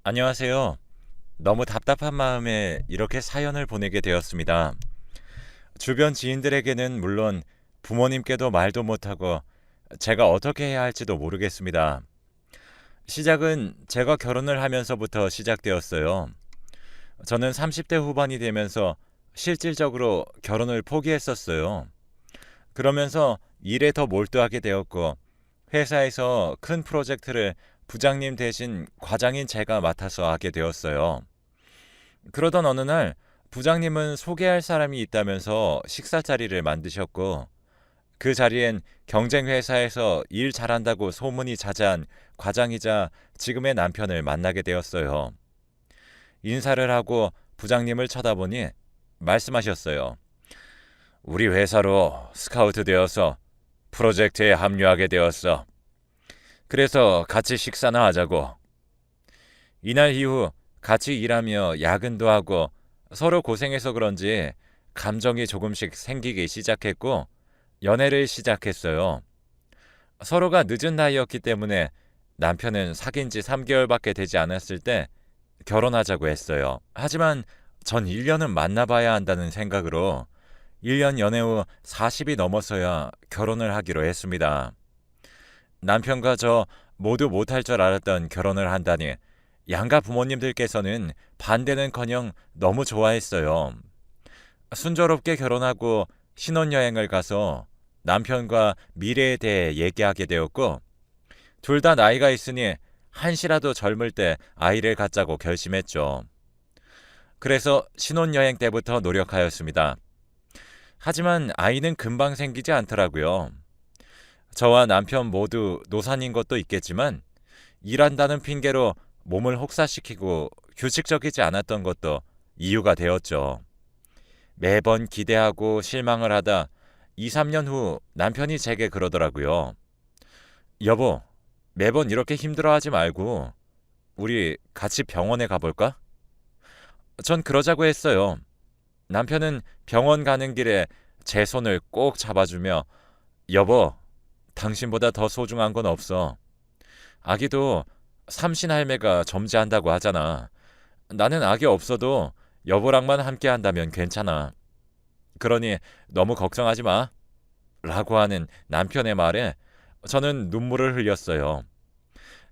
안녕하세요. 너무 답답한 마음에 이렇게 사연을 보내게 되었습니다. 주변 지인들에게는 물론 부모님께도 말도 못하고 제가 어떻게 해야 할지도 모르겠습니다. 시작은 제가 결혼을 하면서부터 시작되었어요. 저는 30대 후반이 되면서 실질적으로 결혼을 포기했었어요. 그러면서 일에 더 몰두하게 되었고 회사에서 큰 프로젝트를 부장님 대신 과장인 제가 맡아서 하게 되었어요. 그러던 어느 날 부장님은 소개할 사람이 있다면서 식사 자리를 만드셨고 그 자리엔 경쟁 회사에서 일 잘한다고 소문이 자자한 과장이자 지금의 남편을 만나게 되었어요. 인사를 하고 부장님을 쳐다보니 말씀하셨어요. 우리 회사로 스카우트 되어서 프로젝트에 합류하게 되었어. 그래서 같이 식사나 하자고. 이날 이후 같이 일하며 야근도 하고 서로 고생해서 그런지 감정이 조금씩 생기기 시작했고 연애를 시작했어요. 서로가 늦은 나이였기 때문에 남편은 사귄 지 3개월밖에 되지 않았을 때 결혼하자고 했어요. 하지만 전 1년은 만나봐야 한다는 생각으로 1년 연애 후 40이 넘어서야 결혼을 하기로 했습니다. 남편과 저 모두 못할 줄 알았던 결혼을 한다니 양가 부모님들께서는 반대는커녕 너무 좋아했어요. 순조롭게 결혼하고 신혼여행을 가서 남편과 미래에 대해 얘기하게 되었고 둘 다 나이가 있으니 한시라도 젊을 때 아이를 갖자고 결심했죠. 그래서 신혼여행 때부터 노력하였습니다. 하지만 아이는 금방 생기지 않더라고요. 저와 남편 모두 노산인 것도 있겠지만 일한다는 핑계로 몸을 혹사시키고 규칙적이지 않았던 것도 이유가 되었죠. 매번 기대하고 실망을 하다 2, 3년 후 남편이 제게 그러더라고요. 여보, 매번 이렇게 힘들어하지 말고 우리 같이 병원에 가볼까? 전 그러자고 했어요. 남편은 병원 가는 길에 제 손을 꼭 잡아주며 여보, 당신보다 더 소중한 건 없어. 아기도 삼신 할매가 점지한다고 하잖아. 나는 아기 없어도 여보랑만 함께 한다면 괜찮아. 그러니 너무 걱정하지 마. 라고 하는 남편의 말에 저는 눈물을 흘렸어요.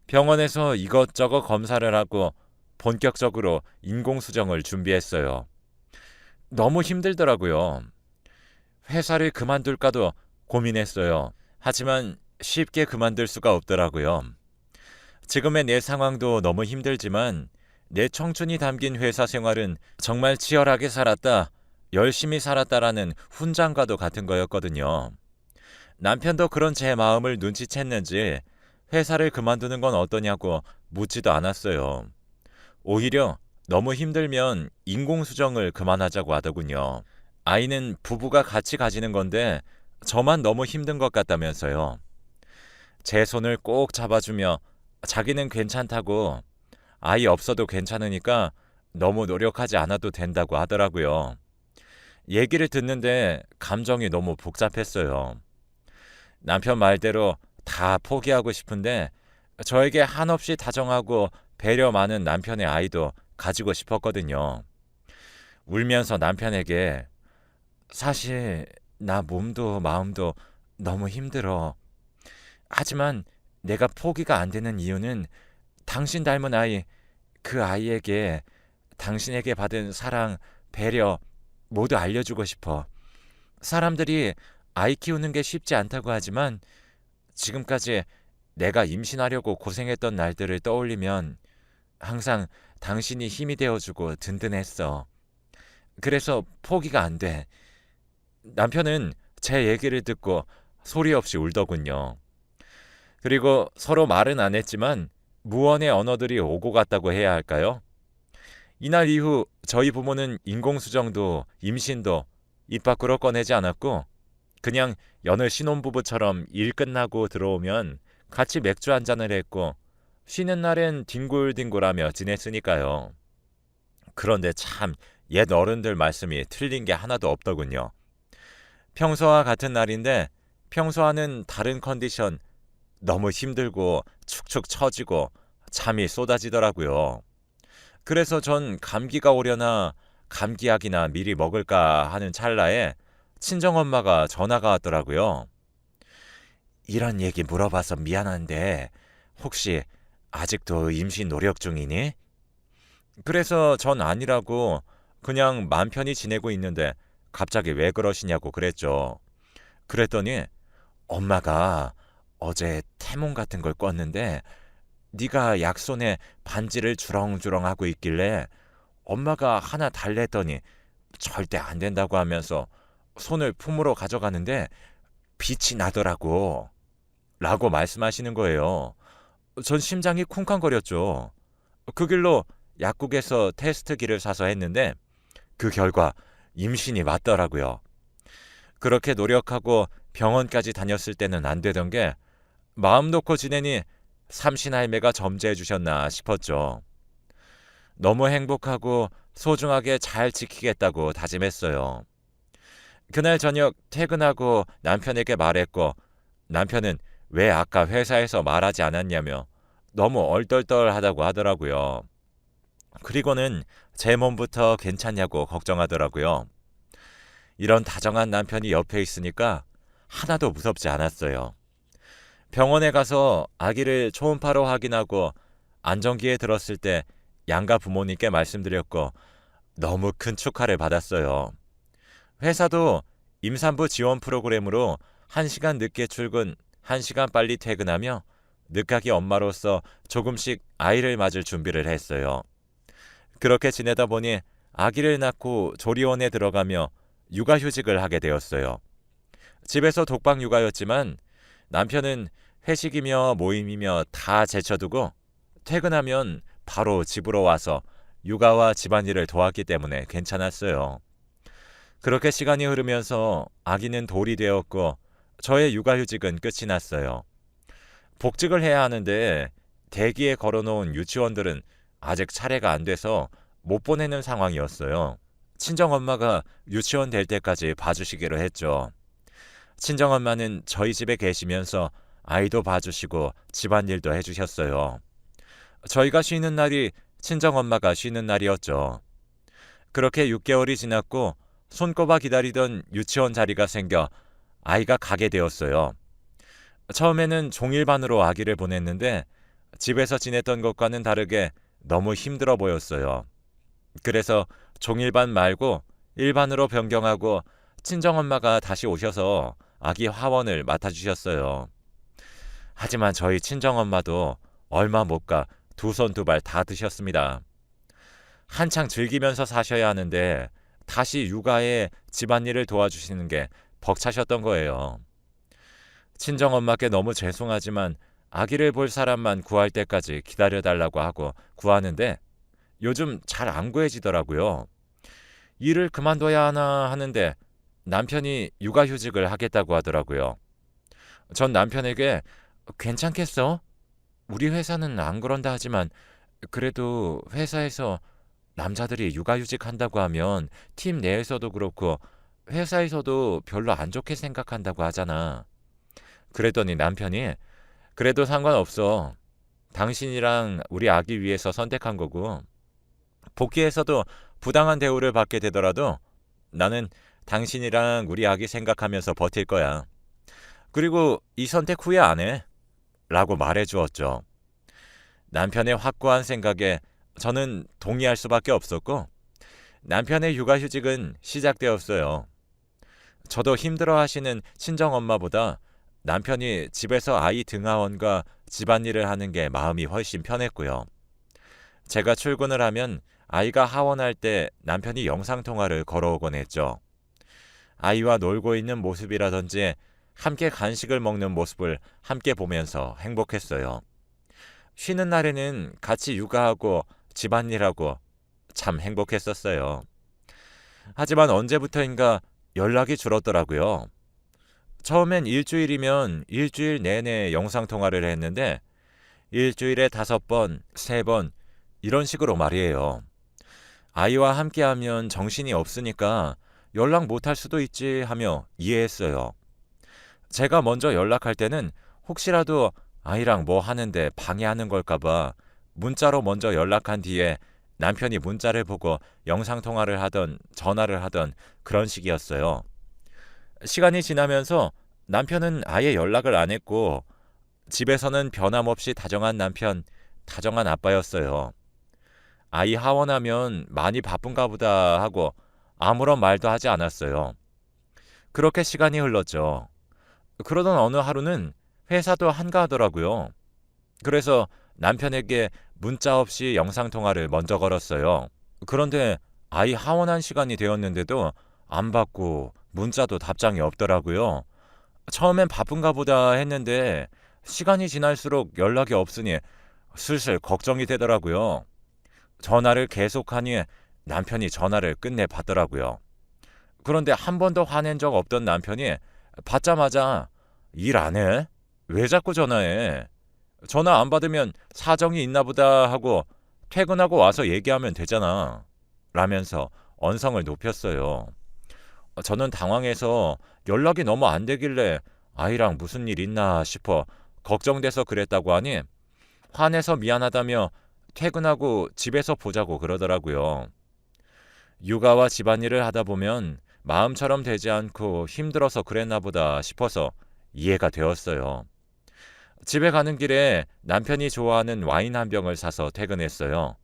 병원에서 이것저것 검사를 하고 본격적으로 인공수정을 준비했어요. 너무 힘들더라고요. 회사를 그만둘까도 고민했어요. 하지만 쉽게 그만둘 수가 없더라고요. 지금의 내 상황도 너무 힘들지만 내 청춘이 담긴 회사 생활은 정말 치열하게 살았다, 열심히 살았다라는 훈장과도 같은 거였거든요. 남편도 그런 제 마음을 눈치챘는지 회사를 그만두는 건 어떠냐고 묻지도 않았어요. 오히려 너무 힘들면 인공수정을 그만하자고 하더군요. 아이는 부부가 같이 가지는 건데 저만 너무 힘든 것 같다면서요. 제 손을 꼭 잡아주며 자기는 괜찮다고 아이 없어도 괜찮으니까 너무 노력하지 않아도 된다고 하더라고요. 얘기를 듣는데 감정이 너무 복잡했어요. 남편 말대로 다 포기하고 싶은데 저에게 한없이 다정하고 배려 많은 남편의 아이도 가지고 싶었거든요. 울면서 남편에게 사실 나 몸도 마음도 너무 힘들어. 하지만 내가 포기가 안 되는 이유는 당신 닮은 아이, 그 아이에게 당신에게 받은 사랑, 배려 모두 알려주고 싶어. 사람들이 아이 키우는 게 쉽지 않다고 하지만 지금까지 내가 임신하려고 고생했던 날들을 떠올리면 항상 당신이 힘이 되어주고 든든했어. 그래서 포기가 안 돼. 남편은 제 얘기를 듣고 소리 없이 울더군요. 그리고 서로 말은 안 했지만 무언의 언어들이 오고 갔다고 해야 할까요? 이날 이후 저희 부모는 인공수정도 임신도 입 밖으로 꺼내지 않았고 그냥 여느 신혼부부처럼 일 끝나고 들어오면 같이 맥주 한 잔을 했고 쉬는 날엔 뒹굴뒹굴하며 지냈으니까요. 그런데 참 옛 어른들 말씀이 틀린 게 하나도 없더군요. 평소와 같은 날인데 평소와는 다른 컨디션, 너무 힘들고 축축 처지고 잠이 쏟아지더라고요. 그래서 전 감기가 오려나 감기약이나 미리 먹을까 하는 찰나에 친정엄마가 전화가 왔더라고요. 이런 얘기 물어봐서 미안한데 혹시 아직도 임신 노력 중이니? 그래서 전 아니라고 그냥 맘 편히 지내고 있는데 갑자기 왜 그러시냐고 그랬죠. 그랬더니 엄마가 어제 태몽 같은 걸 꿨는데 네가 약손에 반지를 주렁주렁 하고 있길래 엄마가 하나 달랬더니 절대 안 된다고 하면서 손을 품으로 가져가는데 빛이 나더라고. 라고 말씀하시는 거예요. 전 심장이 쿵쾅거렸죠. 그 길로 약국에서 테스트기를 사서 했는데 그 결과 임신이 맞더라고요. 그렇게 노력하고 병원까지 다녔을 때는 안 되던 게 마음 놓고 지내니 삼신할매가 점재해 주셨나 싶었죠. 너무 행복하고 소중하게 잘 지키겠다고 다짐했어요. 그날 저녁 퇴근하고 남편에게 말했고 남편은 왜 아까 회사에서 말하지 않았냐며 너무 얼떨떨하다고 하더라고요. 그리고는 제 몸부터 괜찮냐고 걱정하더라고요. 이런 다정한 남편이 옆에 있으니까 하나도 무섭지 않았어요. 병원에 가서 아기를 초음파로 확인하고 안정기에 들었을 때 양가 부모님께 말씀드렸고 너무 큰 축하를 받았어요. 회사도 임산부 지원 프로그램으로 1시간 늦게 출근, 1시간 빨리 퇴근하며 늦가기 엄마로서 조금씩 아이를 맞을 준비를 했어요. 그렇게 지내다 보니 아기를 낳고 조리원에 들어가며 육아휴직을 하게 되었어요. 집에서 독박 육아였지만 남편은 회식이며 모임이며 다 제쳐두고 퇴근하면 바로 집으로 와서 육아와 집안일을 도왔기 때문에 괜찮았어요. 그렇게 시간이 흐르면서 아기는 돌이 되었고 저의 육아휴직은 끝이 났어요. 복직을 해야 하는데 대기에 걸어놓은 유치원들은 아직 차례가 안 돼서 못 보내는 상황이었어요. 친정엄마가 유치원 될 때까지 봐주시기로 했죠. 친정엄마는 저희 집에 계시면서 아이도 봐주시고 집안일도 해주셨어요. 저희가 쉬는 날이 친정엄마가 쉬는 날이었죠. 그렇게 6개월이 지났고 손꼽아 기다리던 유치원 자리가 생겨 아이가 가게 되었어요. 처음에는 종일반으로 아기를 보냈는데 집에서 지냈던 것과는 다르게 너무 힘들어 보였어요. 그래서 종일반 말고 일반으로 변경하고 친정엄마가 다시 오셔서 아기 화원을 맡아주셨어요. 하지만 저희 친정엄마도 얼마 못 가 두 손 두 발 다 드셨습니다. 한창 즐기면서 사셔야 하는데 다시 육아에 집안일을 도와주시는 게 벅차셨던 거예요. 친정엄마께 너무 죄송하지만 아기를 볼 사람만 구할 때까지 기다려달라고 하고 구하는데 요즘 잘 안 구해지더라고요. 일을 그만둬야 하나 하는데 남편이 육아휴직을 하겠다고 하더라고요. 전 남편에게 괜찮겠어? 우리 회사는 안 그런다 하지만 그래도 회사에서 남자들이 육아휴직 한다고 하면 팀 내에서도 그렇고 회사에서도 별로 안 좋게 생각한다고 하잖아. 그랬더니 남편이 그래도 상관없어. 당신이랑 우리 아기 위해서 선택한 거고 복귀해서도 부당한 대우를 받게 되더라도 나는 당신이랑 우리 아기 생각하면서 버틸 거야. 그리고 이 선택 후회 안 해. 라고 말해 주었죠. 남편의 확고한 생각에 저는 동의할 수밖에 없었고 남편의 육아휴직은 시작되었어요. 저도 힘들어 하시는 친정엄마보다 남편이 집에서 아이 등하원과 집안일을 하는 게 마음이 훨씬 편했고요. 제가 출근을 하면 아이가 하원할 때 남편이 영상통화를 걸어오곤 했죠. 아이와 놀고 있는 모습이라든지 함께 간식을 먹는 모습을 함께 보면서 행복했어요. 쉬는 날에는 같이 육아하고 집안일하고 참 행복했었어요. 하지만 언제부터인가 연락이 줄었더라고요. 처음엔 일주일이면 일주일 내내 영상통화를 했는데 일주일에 5번, 3번 이런 식으로 말이에요. 아이와 함께하면 정신이 없으니까 연락 못할 수도 있지 하며 이해했어요. 제가 먼저 연락할 때는 혹시라도 아이랑 뭐 하는데 방해하는 걸까봐 문자로 먼저 연락한 뒤에 남편이 문자를 보고 영상통화를 하던 전화를 하던 그런 시기였어요. 시간이 지나면서 남편은 아예 연락을 안 했고 집에서는 변함없이 다정한 남편, 다정한 아빠였어요. 아이 하원하면 많이 바쁜가 보다 하고 아무런 말도 하지 않았어요. 그렇게 시간이 흘렀죠. 그러던 어느 하루는 회사도 한가하더라고요. 그래서 남편에게 문자 없이 영상통화를 먼저 걸었어요. 그런데 아이 하원한 시간이 되었는데도 안 받고 문자도 답장이 없더라고요. 처음엔 바쁜가 보다 했는데 시간이 지날수록 연락이 없으니 슬슬 걱정이 되더라고요. 전화를 계속하니 남편이 전화를 끝내 받더라고요. 그런데 한 번도 화낸 적 없던 남편이 받자마자 일 안 해? 왜 자꾸 전화해? 전화 안 받으면 사정이 있나 보다 하고 퇴근하고 와서 얘기하면 되잖아. 라면서 언성을 높였어요. 저는 당황해서 연락이 너무 안 되길래 아이랑 무슨 일 있나 싶어 걱정돼서 그랬다고 하니 화내서 미안하다며 퇴근하고 집에서 보자고 그러더라고요. 육아와 집안일을 하다 보면 마음처럼 되지 않고 힘들어서 그랬나 보다 싶어서 이해가 되었어요. 집에 가는 길에 남편이 좋아하는 와인 한 병을 사서 퇴근했어요.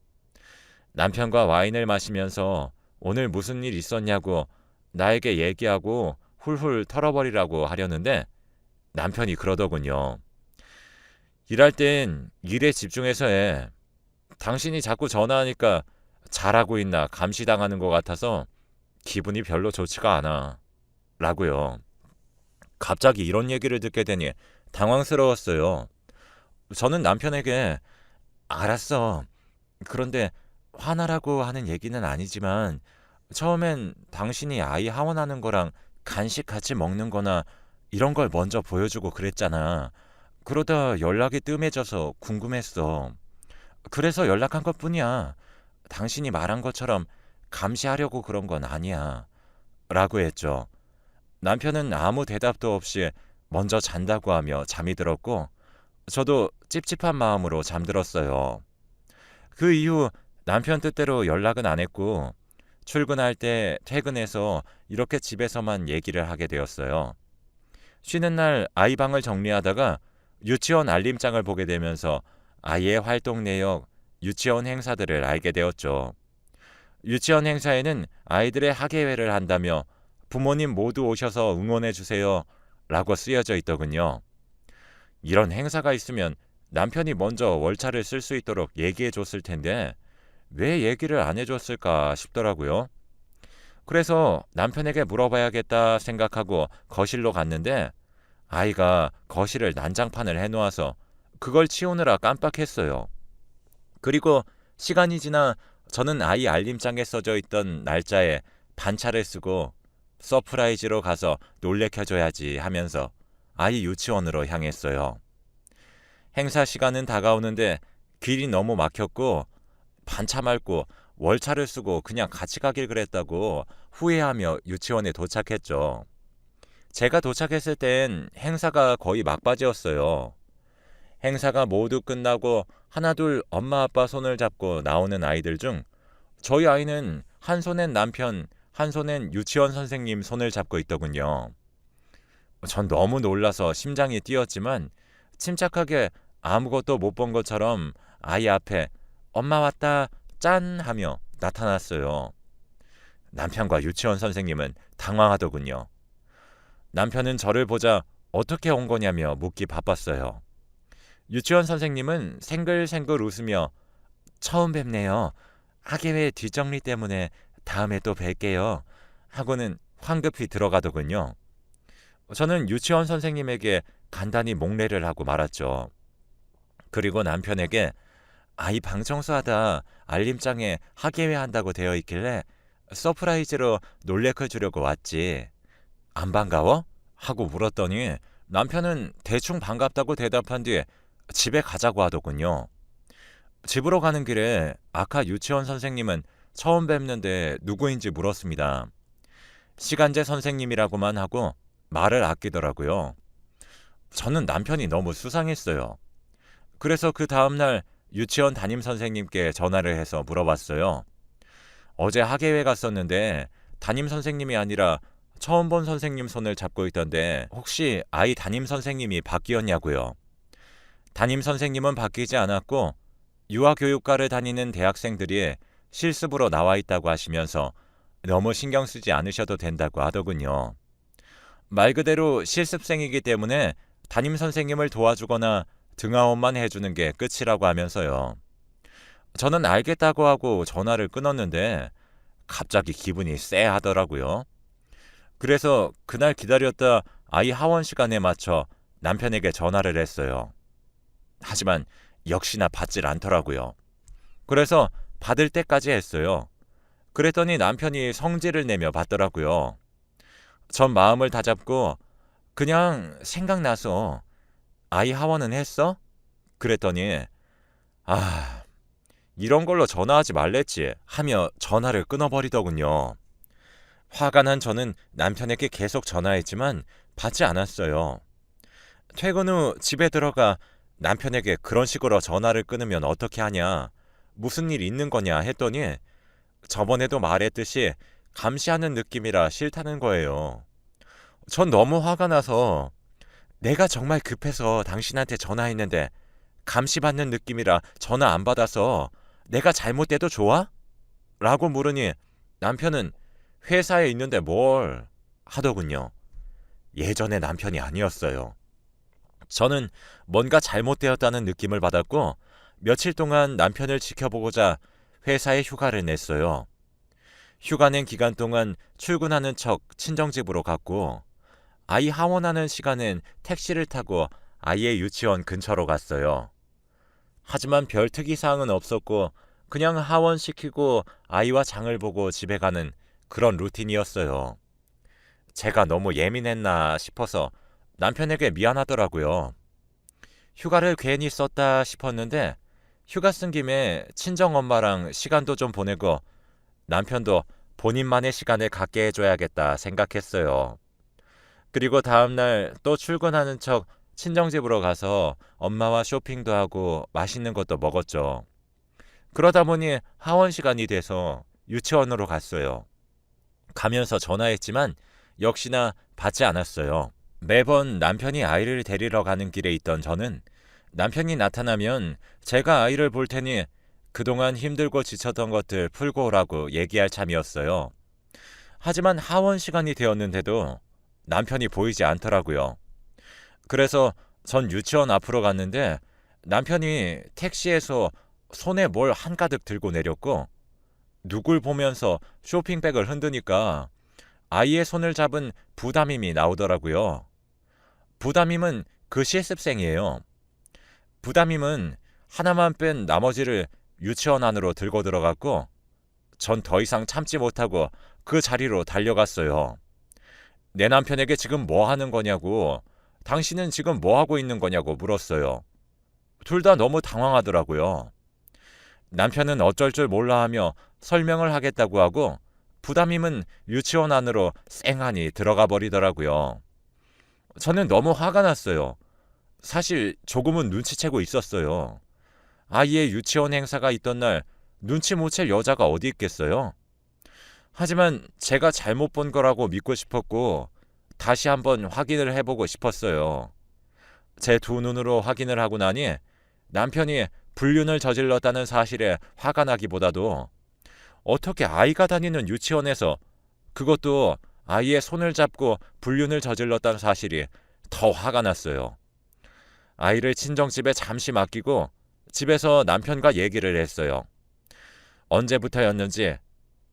남편과 와인을 마시면서 오늘 무슨 일 있었냐고 나에게 얘기하고 훌훌 털어버리라고 하려는데 남편이 그러더군요. 일할 땐 일에 집중해서 해. 당신이 자꾸 전화하니까 잘하고 있나 감시당하는 것 같아서 기분이 별로 좋지가 않아. 라고요. 갑자기 이런 얘기를 듣게 되니 당황스러웠어요. 저는 남편에게 알았어. 그런데 화나라고 하는 얘기는 아니지만 처음엔 당신이 아이 하원하는 거랑 간식 같이 먹는 거나 이런 걸 먼저 보여주고 그랬잖아. 그러다 연락이 뜸해져서 궁금했어. 그래서 연락한 것뿐이야. 당신이 말한 것처럼 감시하려고 그런 건 아니야. 라고 했죠. 남편은 아무 대답도 없이 먼저 잔다고 하며 잠이 들었고 저도 찝찝한 마음으로 잠들었어요. 그 이후 남편 뜻대로 연락은 안 했고 출근할 때 퇴근해서 이렇게 집에서만 얘기를 하게 되었어요. 쉬는 날 아이 방을 정리하다가 유치원 알림장을 보게 되면서 아이의 활동 내역, 유치원 행사들을 알게 되었죠. 유치원 행사에는 아이들의 학예회를 한다며 부모님 모두 오셔서 응원해 주세요 라고 쓰여져 있더군요. 이런 행사가 있으면 남편이 먼저 월차를 쓸 수 있도록 얘기해 줬을 텐데 왜 얘기를 안 해줬을까 싶더라고요. 그래서 남편에게 물어봐야겠다 생각하고 거실로 갔는데 아이가 거실을 난장판을 해놓아서 그걸 치우느라 깜빡했어요. 그리고 시간이 지나 저는 아이 알림장에 써져 있던 날짜에 반차를 쓰고 서프라이즈로 가서 놀래켜줘야지 하면서 아이 유치원으로 향했어요. 행사 시간은 다가오는데 길이 너무 막혔고 반차 말고 월차를 쓰고 그냥 같이 가길 그랬다고 후회하며 유치원에 도착했죠. 제가 도착했을 땐 행사가 거의 막바지였어요. 행사가 모두 끝나고 하나둘 엄마 아빠 손을 잡고 나오는 아이들 중 저희 아이는 한 손엔 남편, 한 손엔 유치원 선생님 손을 잡고 있더군요. 전 너무 놀라서 심장이 뛰었지만 침착하게 아무것도 못 본 것처럼 아이 앞에 엄마 왔다 짠 하며 나타났어요. 남편과 유치원 선생님은 당황하더군요. 남편은 저를 보자 어떻게 온 거냐며 묻기 바빴어요. 유치원 선생님은 생글생글 웃으며 처음 뵙네요. 학예회 뒷정리 때문에 다음에 또 뵐게요. 하고는 황급히 들어가더군요. 저는 유치원 선생님에게 간단히 목례를 하고 말았죠. 그리고 남편에게 아이 방 청소하다 알림장에 학예회 한다고 되어 있길래 서프라이즈로 놀래켜 주려고 왔지. 안 반가워? 하고 물었더니 남편은 대충 반갑다고 대답한 뒤에 집에 가자고 하더군요. 집으로 가는 길에 아까 유치원 선생님은 처음 뵙는데 누구인지 물었습니다. 시간제 선생님이라고만 하고 말을 아끼더라고요. 저는 남편이 너무 수상했어요. 그래서 그 다음날 유치원 담임 선생님께 전화를 해서 물어봤어요. 어제 학예회 갔었는데 담임 선생님이 아니라 처음 본 선생님 손을 잡고 있던데 혹시 아이 담임 선생님이 바뀌었냐고요. 담임 선생님은 바뀌지 않았고 유아교육과를 다니는 대학생들이 실습으로 나와 있다고 하시면서 너무 신경 쓰지 않으셔도 된다고 하더군요. 말 그대로 실습생이기 때문에 담임 선생님을 도와주거나 등하원만 해주는 게 끝이라고 하면서요. 저는 알겠다고 하고 전화를 끊었는데 갑자기 기분이 쎄하더라고요. 그래서 그날 기다렸다 아이 하원 시간에 맞춰 남편에게 전화를 했어요. 하지만 역시나 받질 않더라고요. 그래서 받을 때까지 했어요. 그랬더니 남편이 성질을 내며 받더라고요. 전 마음을 다잡고 그냥 생각나서 아이 하원은 했어? 그랬더니 아, 이런 걸로 전화하지 말랬지 하며 전화를 끊어버리더군요. 화가 난 저는 남편에게 계속 전화했지만 받지 않았어요. 퇴근 후 집에 들어가 남편에게 그런 식으로 전화를 끊으면 어떻게 하냐, 무슨 일 있는 거냐 했더니 저번에도 말했듯이 감시하는 느낌이라 싫다는 거예요. 전 너무 화가 나서 내가 정말 급해서 당신한테 전화했는데 감시받는 느낌이라 전화 안 받아서 내가 잘못돼도 좋아? 라고 물으니 남편은 회사에 있는데 뭘 하더군요. 예전의 남편이 아니었어요. 저는 뭔가 잘못되었다는 느낌을 받았고 며칠 동안 남편을 지켜보고자 회사에 휴가를 냈어요. 휴가 낸 기간 동안 출근하는 척 친정집으로 갔고 아이 하원하는 시간엔 택시를 타고 아이의 유치원 근처로 갔어요. 하지만 별 특이사항은 없었고 그냥 하원시키고 아이와 장을 보고 집에 가는 그런 루틴이었어요. 제가 너무 예민했나 싶어서 남편에게 미안하더라고요. 휴가를 괜히 썼다 싶었는데 휴가 쓴 김에 친정엄마랑 시간도 좀 보내고 남편도 본인만의 시간을 갖게 해줘야겠다 생각했어요. 그리고 다음날 또 출근하는 척 친정집으로 가서 엄마와 쇼핑도 하고 맛있는 것도 먹었죠. 그러다 보니 하원 시간이 돼서 유치원으로 갔어요. 가면서 전화했지만 역시나 받지 않았어요. 매번 남편이 아이를 데리러 가는 길에 있던 저는 남편이 나타나면 제가 아이를 볼 테니 그동안 힘들고 지쳤던 것들 풀고 오라고 얘기할 참이었어요. 하지만 하원 시간이 되었는데도 남편이 보이지 않더라고요. 그래서 전 유치원 앞으로 갔는데 남편이 택시에서 손에 뭘 한가득 들고 내렸고 누굴 보면서 쇼핑백을 흔드니까 아이의 손을 잡은 부담임이 나오더라고요. 부담임은 그 실습생이에요. 부담임은 하나만 뺀 나머지를 유치원 안으로 들고 들어갔고 전 더 이상 참지 못하고 그 자리로 달려갔어요. 내 남편에게 지금 뭐 하는 거냐고, 당신은 지금 뭐 하고 있는 거냐고 물었어요. 둘 다 너무 당황하더라고요. 남편은 어쩔 줄 몰라 하며 설명을 하겠다고 하고 부담임은 유치원 안으로 쌩하니 들어가 버리더라고요. 저는 너무 화가 났어요. 사실 조금은 눈치채고 있었어요. 아이의 유치원 행사가 있던 날 눈치 못 챌 여자가 어디 있겠어요? 하지만 제가 잘못 본 거라고 믿고 싶었고 다시 한번 확인을 해보고 싶었어요. 제 두 눈으로 확인을 하고 나니 남편이 불륜을 저질렀다는 사실에 화가 나기보다도 어떻게 아이가 다니는 유치원에서 그것도 아이의 손을 잡고 불륜을 저질렀다는 사실이 더 화가 났어요. 아이를 친정집에 잠시 맡기고 집에서 남편과 얘기를 했어요. 언제부터였는지,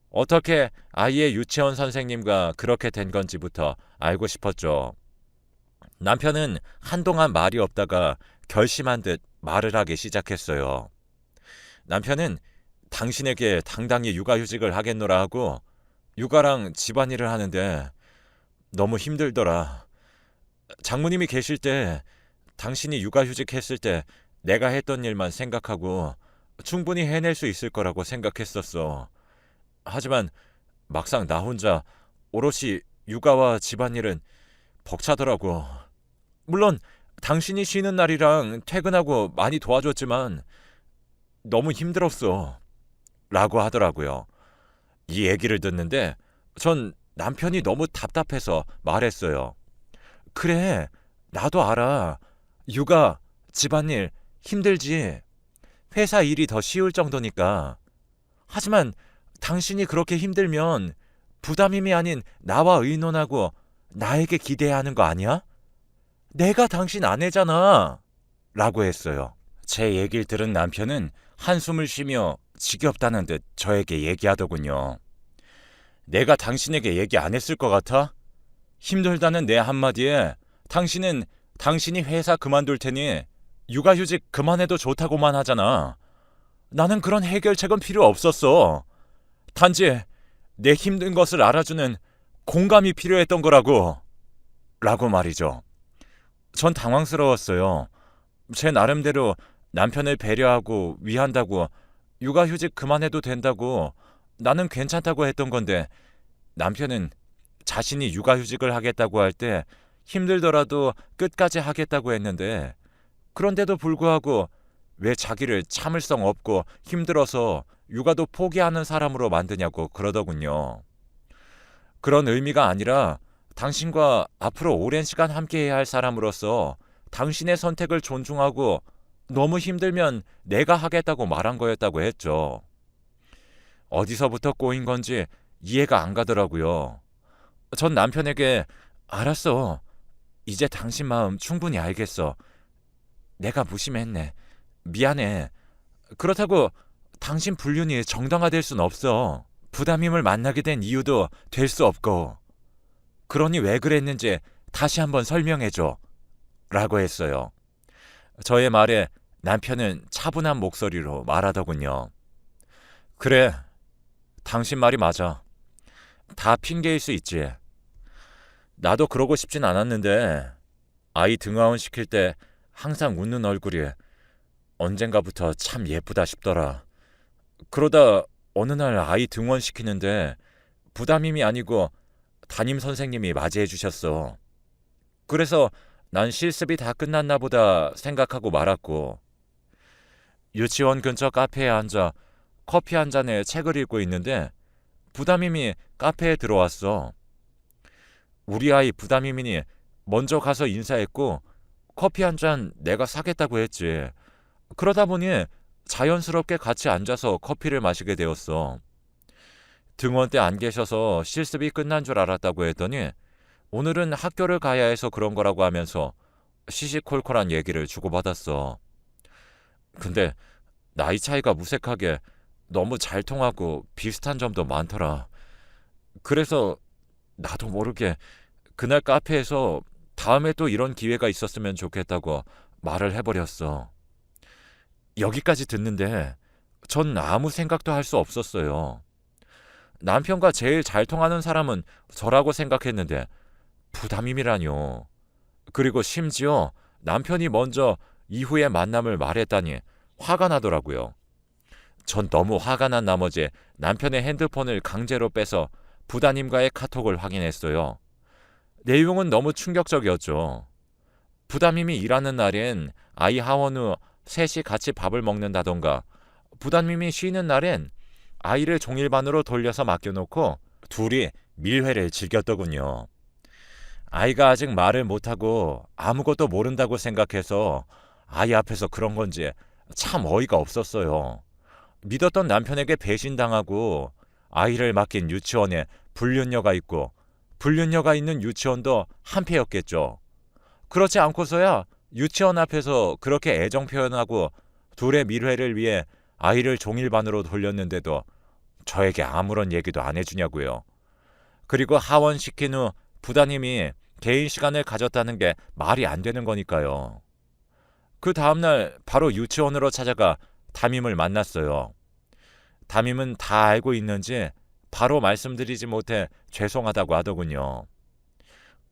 어떻게 아이의 유치원 선생님과 그렇게 된 건지부터 알고 싶었죠. 남편은 한동안 말이 없다가 결심한 듯 말을 하기 시작했어요. 남편은 당신에게 당당히 육아휴직을 하겠노라 하고 육아랑 집안일을 하는데 너무 힘들더라. 장모님이 계실 때 당신이 육아휴직 했을 때 내가 했던 일만 생각하고 충분히 해낼 수 있을 거라고 생각했었어. 하지만 막상 나 혼자 오롯이 육아와 집안일은 벅차더라고. 물론 당신이 쉬는 날이랑 퇴근하고 많이 도와줬지만 너무 힘들었어. 라고 하더라고요. 이 얘기를 듣는데 전 남편이 너무 답답해서 말했어요. 그래, 나도 알아. 육아, 집안일 힘들지. 회사 일이 더 쉬울 정도니까. 하지만 당신이 그렇게 힘들면 부담임이 아닌 나와 의논하고 나에게 기대해야 하는 거 아니야? 내가 당신 아내잖아. 라고 했어요. 제 얘기를 들은 남편은 한숨을 쉬며 지겹다는 듯 저에게 얘기하더군요. 내가 당신에게 얘기 안 했을 것 같아? 힘들다는 내 한마디에 당신은 당신이 회사 그만둘 테니 육아휴직 그만해도 좋다고만 하잖아. 나는 그런 해결책은 필요 없었어. 단지 내 힘든 것을 알아주는 공감이 필요했던 거라고. 라고 말이죠. 전 당황스러웠어요. 제 나름대로 남편을 배려하고 위한다고 육아휴직 그만해도 된다고 나는 괜찮다고 했던 건데 남편은 자신이 육아휴직을 하겠다고 할 때 힘들더라도 끝까지 하겠다고 했는데 그런데도 불구하고 왜 자기를 참을성 없고 힘들어서 육아도 포기하는 사람으로 만드냐고 그러더군요. 그런 의미가 아니라 당신과 앞으로 오랜 시간 함께해야 할 사람으로서 당신의 선택을 존중하고 너무 힘들면 내가 하겠다고 말한 거였다고 했죠. 어디서부터 꼬인 건지 이해가 안 가더라고요. 전 남편에게 알았어. 이제 당신 마음 충분히 알겠어. 내가 무심했네. 미안해. 그렇다고 당신 불륜이 정당화될 순 없어. 부담임을 만나게 된 이유도 될 수 없고. 그러니 왜 그랬는지 다시 한번 설명해줘. 라고 했어요. 저의 말에 남편은 차분한 목소리로 말하더군요. 그래, 당신 말이 맞아. 다 핑계일 수 있지. 나도 그러고 싶진 않았는데 아이 등하원 시킬 때 항상 웃는 얼굴이 언젠가부터 참 예쁘다 싶더라. 그러다 어느 날 아이 등원 시키는데 부담임이 아니고 담임 선생님이 맞이해 주셨어. 그래서 난 실습이 다 끝났나 보다 생각하고 말았고 유치원 근처 카페에 앉아 커피 한 잔에 책을 읽고 있는데 부담임이 카페에 들어왔어. 우리 아이 부담임이니 먼저 가서 인사했고 커피 한 잔 내가 사겠다고 했지. 그러다 보니 자연스럽게 같이 앉아서 커피를 마시게 되었어. 등원 때 안 계셔서 실습이 끝난 줄 알았다고 했더니 오늘은 학교를 가야 해서 그런 거라고 하면서 시시콜콜한 얘기를 주고받았어. 근데 나이 차이가 무색하게 너무 잘 통하고 비슷한 점도 많더라. 그래서 나도 모르게 그날 카페에서 다음에 또 이런 기회가 있었으면 좋겠다고 말을 해버렸어. 여기까지 듣는데 전 아무 생각도 할 수 없었어요. 남편과 제일 잘 통하는 사람은 저라고 생각했는데 부담임이라뇨. 그리고 심지어 남편이 먼저 이후의 만남을 말했다니 화가 나더라고요. 전 너무 화가 난 나머지 남편의 핸드폰을 강제로 빼서 부담임과의 카톡을 확인했어요. 내용은 너무 충격적이었죠. 부담임이 일하는 날엔 아이 하원 후 셋이 같이 밥을 먹는다던가 부담임이 쉬는 날엔 아이를 종일반으로 돌려서 맡겨놓고 둘이 밀회를 즐겼더군요. 아이가 아직 말을 못하고 아무것도 모른다고 생각해서 아이 앞에서 그런 건지 참 어이가 없었어요. 믿었던 남편에게 배신당하고 아이를 맡긴 유치원에 불륜녀가 있고 불륜녀가 있는 유치원도 한패였겠죠. 그렇지 않고서야 유치원 앞에서 그렇게 애정 표현하고 둘의 밀회를 위해 아이를 종일반으로 돌렸는데도 저에게 아무런 얘기도 안 해주냐고요. 그리고 하원시킨 후 부담임이 개인 시간을 가졌다는 게 말이 안 되는 거니까요. 그 다음날 바로 유치원으로 찾아가 담임을 만났어요. 담임은 다 알고 있는지 바로 말씀드리지 못해 죄송하다고 하더군요.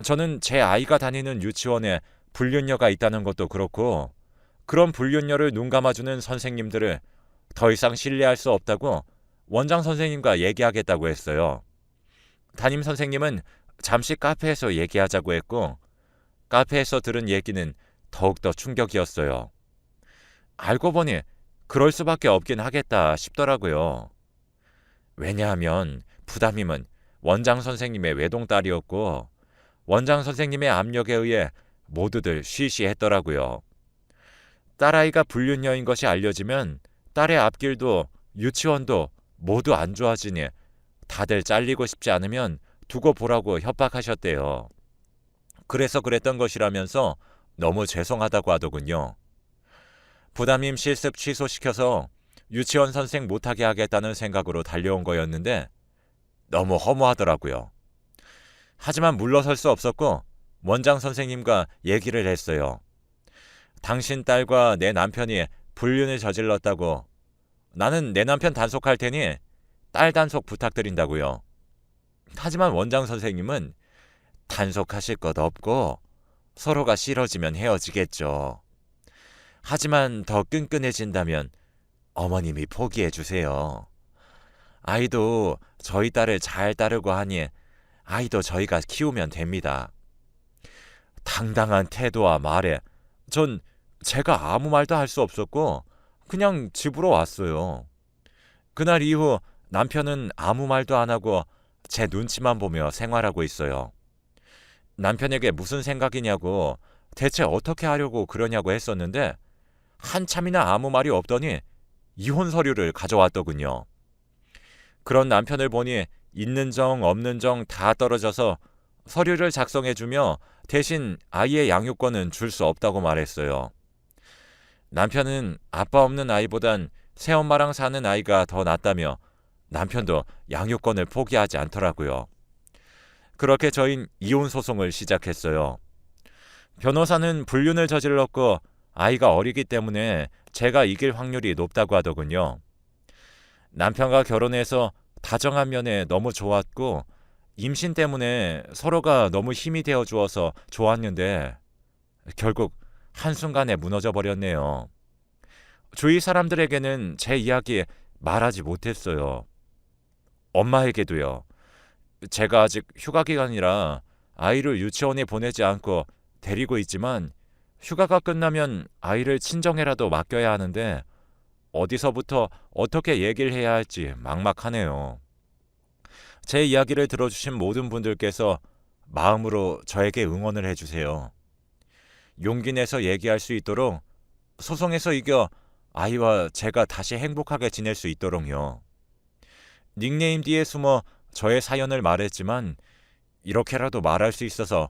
저는 제 아이가 다니는 유치원에 불륜녀가 있다는 것도 그렇고 그런 불륜녀를 눈 감아주는 선생님들을 더 이상 신뢰할 수 없다고 원장 선생님과 얘기하겠다고 했어요. 담임 선생님은 잠시 카페에서 얘기하자고 했고 카페에서 들은 얘기는 더욱더 충격이었어요. 알고 보니 그럴 수밖에 없긴 하겠다 싶더라고요. 왜냐하면 부담임은 원장 선생님의 외동딸이었고 원장 선생님의 압력에 의해 모두들 쉬쉬했더라고요. 딸아이가 불륜녀인 것이 알려지면 딸의 앞길도 유치원도 모두 안 좋아지니 다들 잘리고 싶지 않으면 두고 보라고 협박하셨대요. 그래서 그랬던 것이라면서 너무 죄송하다고 하더군요. 부담임 실습 취소시켜서 유치원 선생 못하게 하겠다는 생각으로 달려온 거였는데 너무 허무하더라고요. 하지만 물러설 수 없었고 원장 선생님과 얘기를 했어요. 당신 딸과 내 남편이 불륜을 저질렀다고. 나는 내 남편 단속할 테니 딸 단속 부탁드린다고요. 하지만 원장 선생님은 단속하실 것 없고 서로가 싫어지면 헤어지겠죠. 하지만 더 끈끈해진다면 어머님이 포기해 주세요. 아이도 저희 딸을 잘 따르고 하니 아이도 저희가 키우면 됩니다. 당당한 태도와 말에 전 제가 아무 말도 할 수 없었고 그냥 집으로 왔어요. 그날 이후 남편은 아무 말도 안 하고 제 눈치만 보며 생활하고 있어요. 남편에게 무슨 생각이냐고 대체 어떻게 하려고 그러냐고 했었는데 한참이나 아무 말이 없더니 이혼 서류를 가져왔더군요. 그런 남편을 보니 있는 정 없는 정 다 떨어져서 서류를 작성해주며 대신 아이의 양육권은 줄 수 없다고 말했어요. 남편은 아빠 없는 아이보단 새엄마랑 사는 아이가 더 낫다며 남편도 양육권을 포기하지 않더라고요. 그렇게 저흰 이혼 소송을 시작했어요. 변호사는 불륜을 저질렀고 아이가 어리기 때문에 제가 이길 확률이 높다고 하더군요. 남편과 결혼해서 다정한 면에 너무 좋았고 임신 때문에 서로가 너무 힘이 되어 주어서 좋았는데 결국 한순간에 무너져 버렸네요. 주위 사람들에게는 제 이야기 말하지 못했어요. 엄마에게도요. 제가 아직 휴가 기간이라 아이를 유치원에 보내지 않고 데리고 있지만 휴가가 끝나면 아이를 친정에라도 맡겨야 하는데 어디서부터 어떻게 얘기를 해야 할지 막막하네요. 제 이야기를 들어주신 모든 분들께서 마음으로 저에게 응원을 해주세요. 용기 내서 얘기할 수 있도록 소송에서 이겨 아이와 제가 다시 행복하게 지낼 수 있도록요. 닉네임 뒤에 숨어 저의 사연을 말했지만 이렇게라도 말할 수 있어서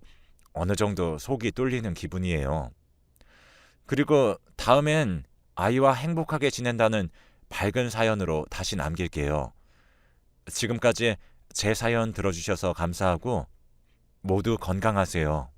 어느 정도 속이 뚫리는 기분이에요. 그리고 다음엔 아이와 행복하게 지낸다는 밝은 사연으로 다시 남길게요. 지금까지 제 사연 들어주셔서 감사하고 모두 건강하세요.